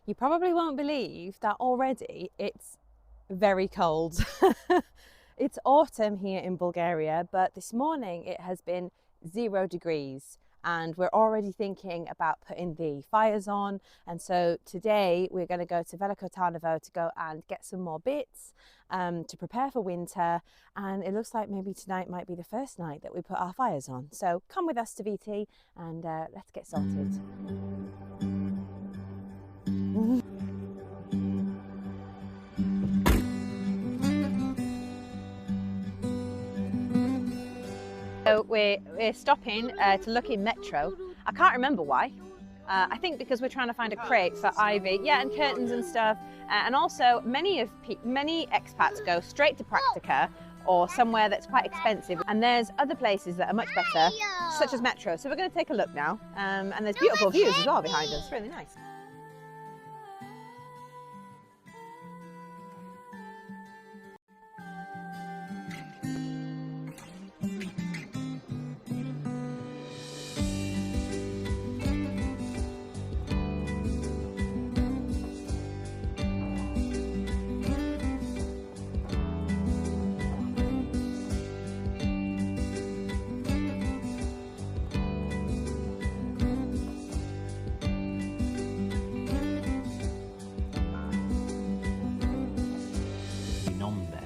You probably won't believe that already it's very cold. It's autumn here in Bulgaria, but this morning it has been 0 degrees and we're already thinking about putting the fires on. And so today we're going to go to Veliko Tarnovo to go and get some more bits to prepare for winter. And it looks like maybe tonight might be the first night that we put our fires on. So come with us to VT and let's get started. So we're stopping to look in Metro. I can't remember why. I think because we're trying to find a crate for Ivy, yeah, and curtains and stuff. And also, many expats go straight to Praktika or somewhere that's quite expensive. And there's other places that are much better, such as Metro. So we're going to take a look now. And there's beautiful views as well behind us. Really nice.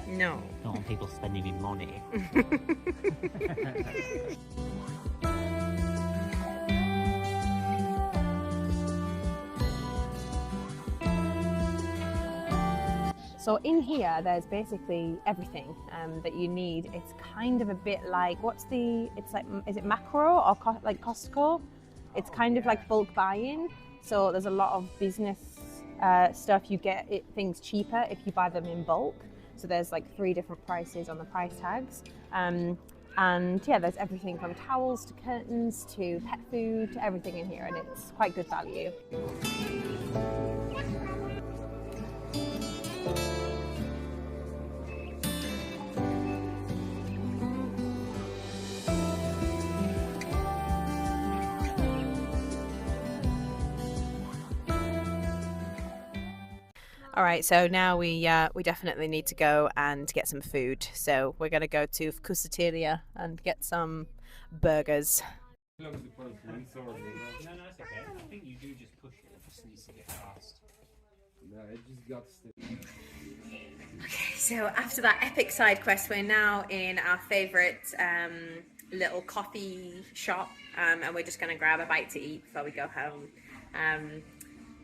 No. Not on people spending me money. So in here, there's basically everything that you need. It's kind of a bit like, is it Macro or like Costco? It's kind of like bulk buying. So there's a lot of business stuff. You get things cheaper if you buy them in bulk. So there's like 3 different prices on the price tags. And yeah, there's everything from towels to curtains to pet food to everything in here, and it's quite good value. All right, so now we definitely need to go and get some food. So we're going to go to Kusatilia and get some burgers. No, it's okay. I think you do just push it. It just needs to get fast. No, it just got sticky. Okay, so after that epic side quest, we're now in our favourite little coffee shop, and we're just going to grab a bite to eat before we go home.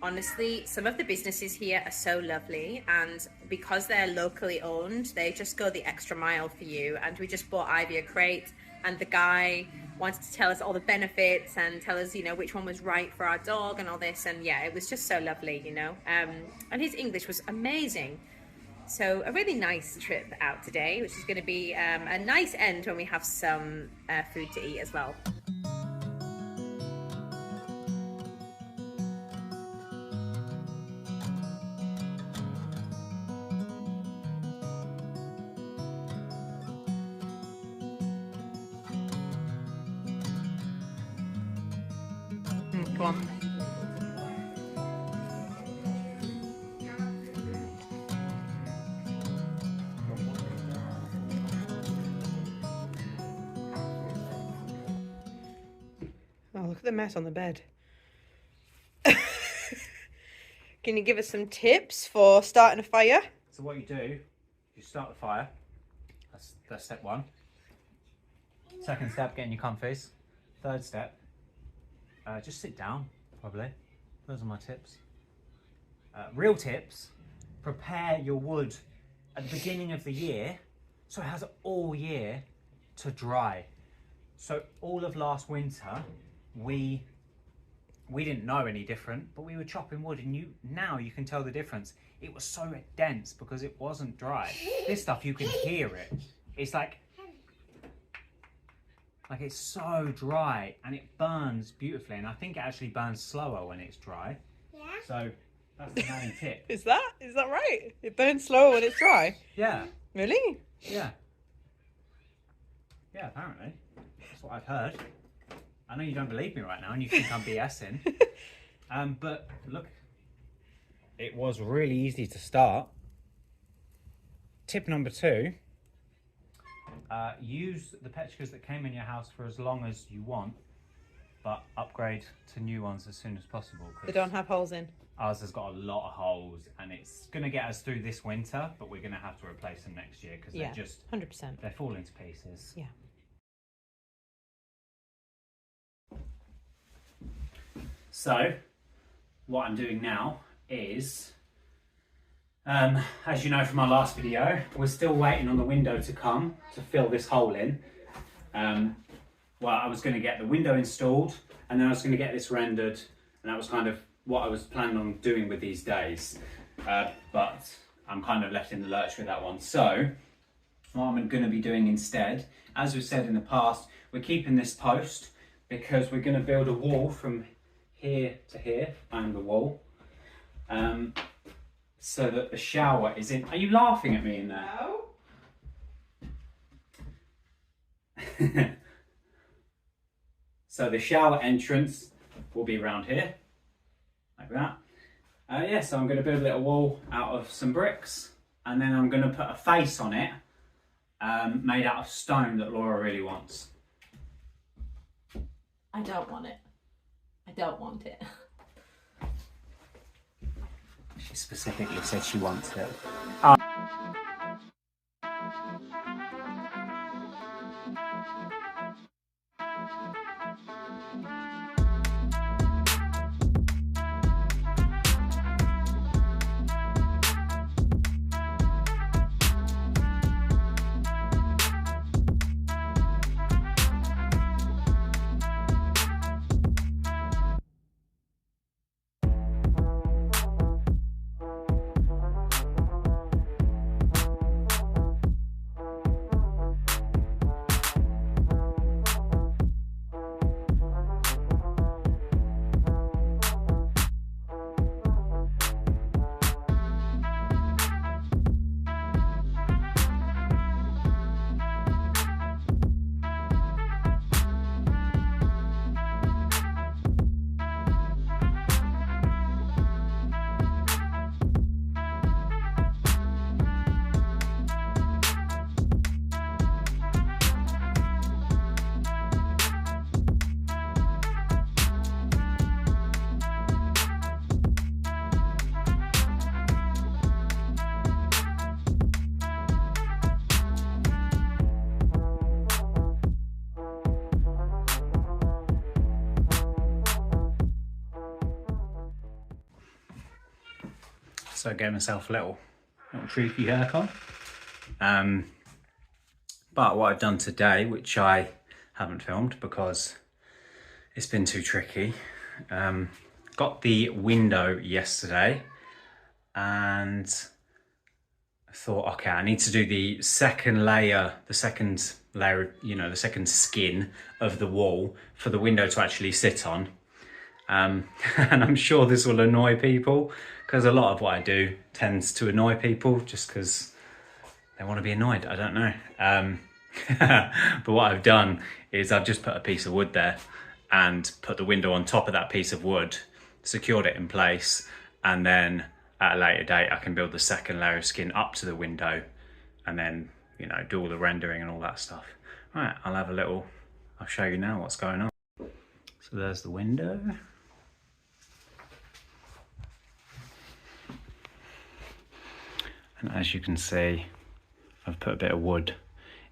Honestly, some of the businesses here are so lovely, and because they're locally owned, they just go the extra mile for you. And we just bought Ivy a crate, and the guy wanted to tell us all the benefits and tell us, you know, which one was right for our dog and all this. And yeah, it was just so lovely, you know. And his English was amazing. So a really nice trip out today, which is going to be a nice end when we have some food to eat as well. Come on. Oh, look at the mess on the bed. Can you give us some tips for starting a fire? So what you do, you start the fire. That's step 1. Second step, getting your comfies. Third step, just sit down, probably. Those are my tips. Real tips, prepare your wood at the beginning of the year so it has all year to dry. So all of last winter, we didn't know any different, but we were chopping wood, and now you can tell the difference. It was so dense because it wasn't dry. This stuff, you can hear it. It's like it's so dry, and it burns beautifully, and I think it actually burns slower when it's dry. Yeah. So that's the main tip. Is that right? It burns slower when it's dry? Yeah. Really? Yeah. Yeah, apparently. That's what I've heard. I know you don't believe me right now and you think I'm BSing. But look it was really easy to start. Tip number 2, use the petricas that came in your house for as long as you want, but upgrade to new ones as soon as possible. They don't have holes in. Ours has got a lot of holes, and it's going to get us through this winter, but we're going to have to replace them next year because they're just 100%. they're falling to pieces. Yeah. So what I'm doing now is, as you know from our last video, we're still waiting on the window to come to fill this hole in. Well, I was going to get the window installed, and then I was going to get this rendered, and that was kind of what I was planning on doing with these days. But I'm kind of left in the lurch with that one. So what I'm going to be doing instead, as we've said in the past, we're keeping this post because we're going to build a wall from here to here, and the wall, so that the shower is in. Are you laughing at me in there? No. So the shower entrance will be around here, like that. Yeah, so I'm going to build a little wall out of some bricks, and then I'm going to put a face on it, made out of stone that Laura really wants. I don't want it. I don't want it. She specifically said she wants it. So I gave myself a little treaty haircut. But what I've done today, which I haven't filmed because it's been too tricky, got the window yesterday, and I thought, okay, I need to do the second layer, you know, the second skin of the wall for the window to actually sit on. And I'm sure this will annoy people, because a lot of what I do tends to annoy people just because they want to be annoyed. I don't know. But what I've done is I've just put a piece of wood there and put the window on top of that piece of wood, secured it in place, and then at a later date I can build the second layer of skin up to the window and then, you know, do all the rendering and all that stuff. Right, I'll show you now what's going on. So there's the window. And as you can see, I've put a bit of wood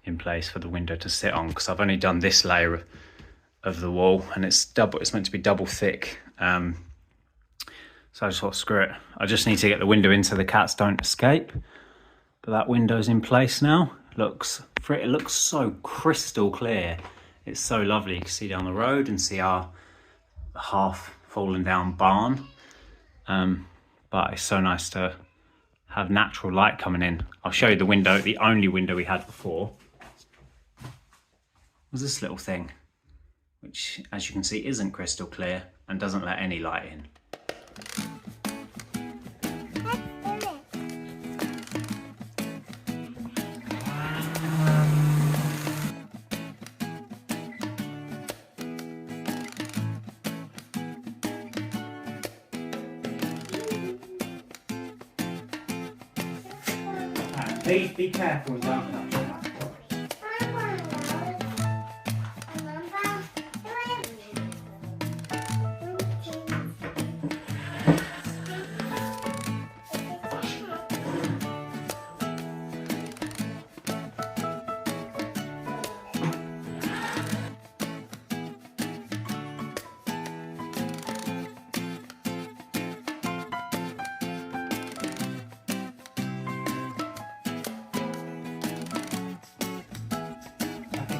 in place for the window to sit on, because I've only done this layer of the wall, and it's meant to be double thick. So I just thought, screw it. I just need to get the window in so the cats don't escape. But that window's in place now. It looks so crystal clear. It's so lovely. You can see down the road and see our half fallen down barn. But it's so nice to have natural light coming in. I'll show you the window. The only window we had before was this little thing, which, as you can see, isn't crystal clear and doesn't let any light in. Please be careful and don't touch that.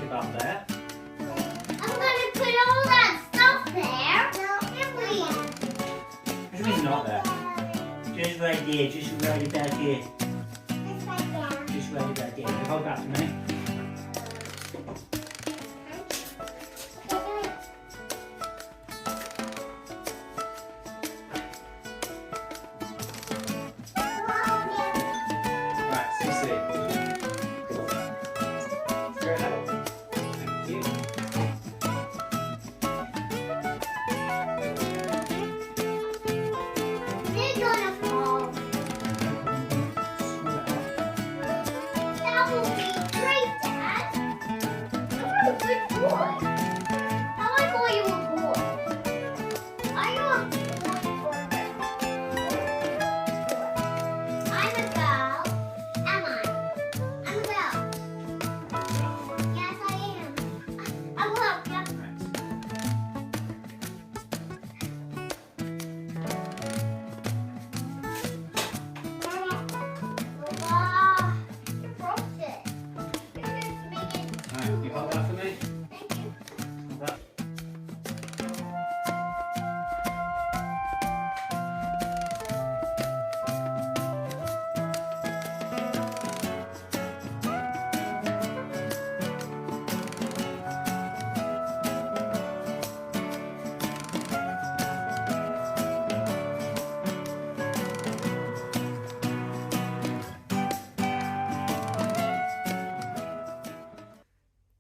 About there. I'm gonna put all that stuff there. No, please. What do you mean not there? Just right there, just right about here. Just right about there. Hold that for me. Right, Sissy. Straight out. Thank you. They're gonna fall. That will be great, Dad. You're a good boy. I like call you a boy. Are you a boy or a girl? I'm a girl. Am I? I'm a girl. Yes, I am. I will help you. Wow, you broke it. You're just making Right, you hold that for me. Thank you. Hold that.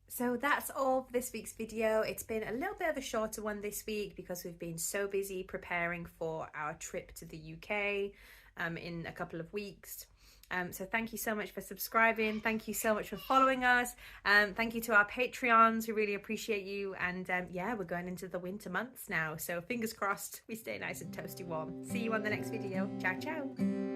So that's all for this week's video. It's been a little bit of a shorter one this week because we've been so busy preparing for our trip to the UK in a couple of weeks. So thank you so much for subscribing. Thank you so much for following us. Thank you to our Patreons. We really appreciate you. And yeah, we're going into the winter months now. So fingers crossed we stay nice and toasty warm. See you on the next video. Ciao, ciao.